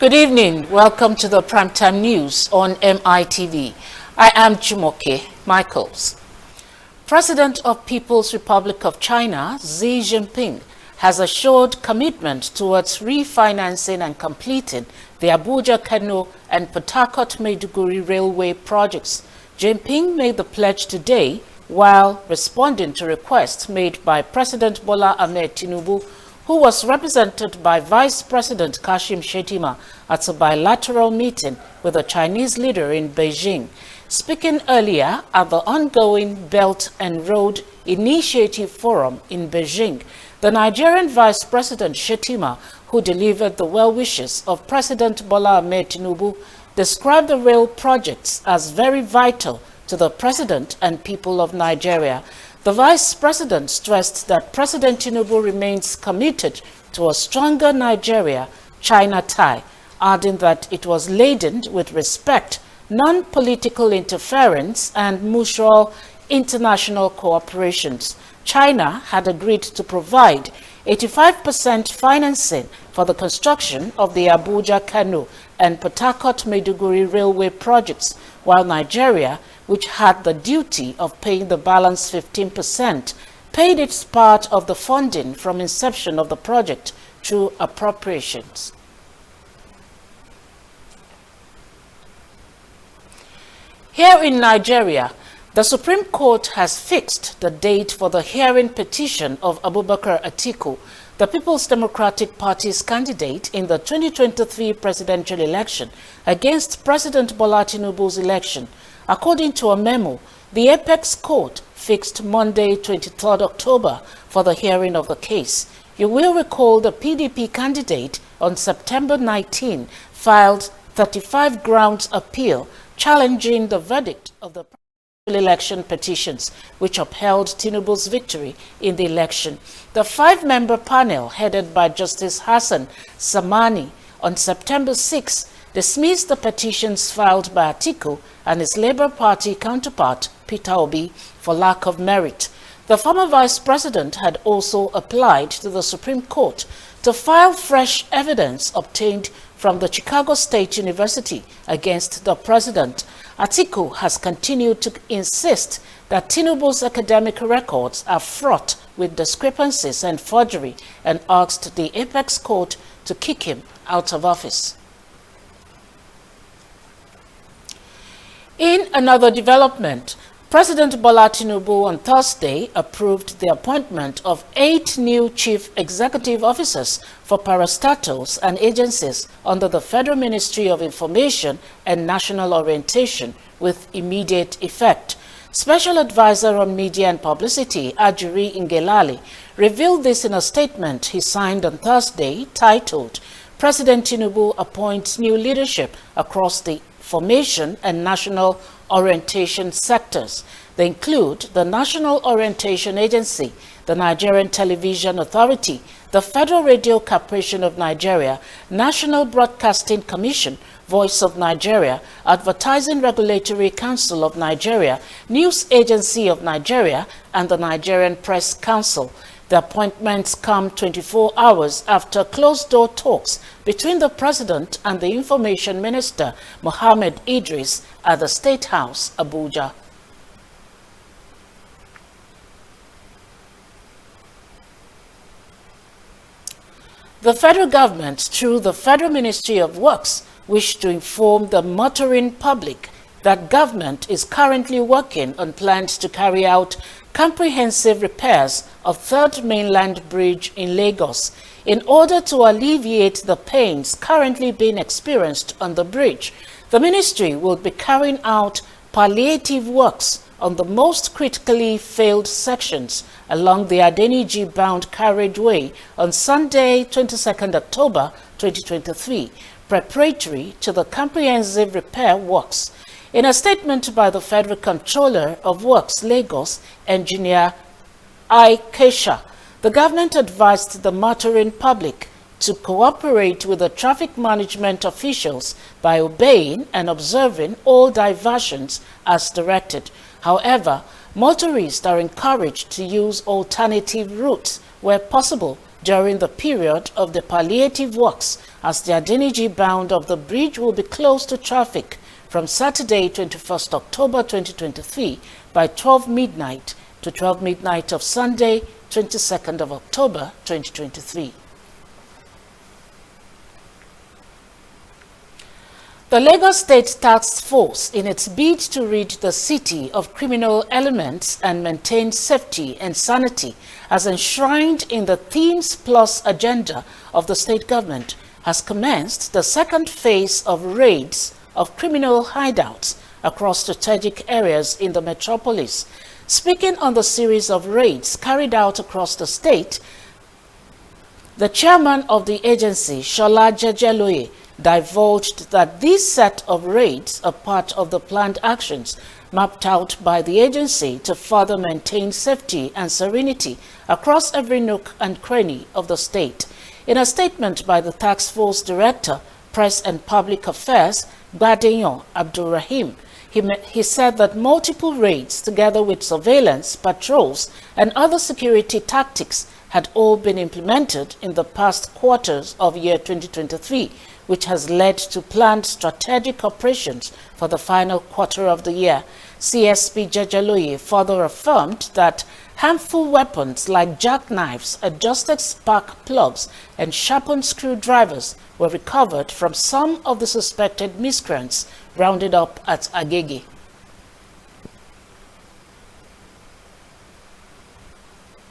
Good evening. Welcome to the Primetime News on MITV. I am Jumoke Michaels. President of People's Republic of China, Xi Jinping, has assured commitment towards refinancing and completing the Abuja-Kano and Port Harcourt-Maiduguri railway projects. Jinping made the pledge today while responding to requests made by President Bola Ahmed Tinubu, who was represented by Vice President Kashim Shettima at a bilateral meeting with the Chinese leader in Beijing. Speaking earlier at the ongoing Belt and Road Initiative Forum in Beijing, the Nigerian Vice President Shettima, who delivered the well wishes of President Bola Ahmed Tinubu, described the rail projects as very vital to the President and people of Nigeria. The Vice President stressed that President Tinubu remains committed to a stronger Nigeria-China tie, adding that it was laden with respect, non-political interference, and mutual international cooperations. China had agreed to provide 85% financing for the construction of the Abuja-Kano and Port Harcourt-Maiduguri railway projects, while Nigeria, which had the duty of paying the balance 15%, paid its part of the funding from inception of the project through appropriations. Here in Nigeria, the Supreme Court has fixed the date for the hearing petition of Abubakar Atiku, the People's Democratic Party's candidate in the 2023 presidential election, against President Bola Tinubu's election. According to a memo, the Apex Court fixed Monday, 23rd October for the hearing of the case. You will recall the PDP candidate on September 19 filed 35 grounds appeal challenging the verdict of the election petitions, which upheld Tinubu's victory in the election. The five-member panel, headed by Justice Hassan Samani, on September 6 dismissed the petitions filed by Atiku and his Labour Party counterpart, Peter Obi, for lack of merit. The former vice president had also applied to the Supreme Court to file fresh evidence obtained from the Chicago State University against the president. Atiku has continued to insist that Tinubu's academic records are fraught with discrepancies and forgery, and asked the Apex Court to kick him out of office. In another development, President Bola Tinubu on Thursday approved the appointment of 8 new chief executive officers for parastatals and agencies under the Federal Ministry of Information and National Orientation with immediate effect. Special Advisor on Media and Publicity, Ajuri Ngelale, revealed this in a statement he signed on Thursday titled, "President Tinubu appoints new leadership across the formation and national orientation sectors." They include the National Orientation Agency, the Nigerian Television Authority, the Federal Radio Corporation of Nigeria, National Broadcasting Commission, Voice of Nigeria, Advertising Regulatory Council of Nigeria, News Agency of Nigeria, and the Nigerian Press Council. The appointments come 24 hours after closed-door talks between the President and the Information Minister, Mohammed Idris, at the State House, Abuja. The federal government, through the Federal Ministry of Works, wish to inform the motoring public that government is currently working on plans to carry out comprehensive repairs of Third Mainland Bridge in Lagos in order to alleviate the pains currently being experienced on the bridge. The ministry will be carrying out palliative works on the most critically failed sections along the Adeniji-bound carriageway on Sunday, 22nd October 2023, preparatory to the comprehensive repair works. In a statement by the Federal Controller of Works, Lagos, Engineer I. Kesha, the government advised the motoring public to cooperate with the traffic management officials by obeying and observing all diversions as directed. However, motorists are encouraged to use alternative routes where possible during the period of the palliative works, as the Adeniji bound of the bridge will be closed to traffic from Saturday 21st October 2023 by 12 midnight to 12 midnight of Sunday 22nd of October 2023. The Lagos State Task Force, in its bid to rid the city of criminal elements and maintain safety and sanity as enshrined in the Themes Plus agenda of the state government, has commenced the second phase of raids of criminal hideouts across strategic areas in the metropolis. Speaking on the series of raids carried out across the state, the chairman of the agency, Shola Jejeloye, divulged that this set of raids are part of the planned actions mapped out by the agency to further maintain safety and serenity across every nook and cranny of the state. In a statement by the Task Force Director, Press and Public Affairs, Gbadeyan Abdulrahim, he said that multiple raids, together with surveillance, patrols, and other security tactics, had all been implemented in the past quarters of year 2023, which has led to planned strategic operations for the final quarter of the year. CSP Jejeloye further affirmed that harmful weapons like jackknives, adjusted spark plugs, and sharpened screwdrivers were recovered from some of the suspected miscreants rounded up at Agege.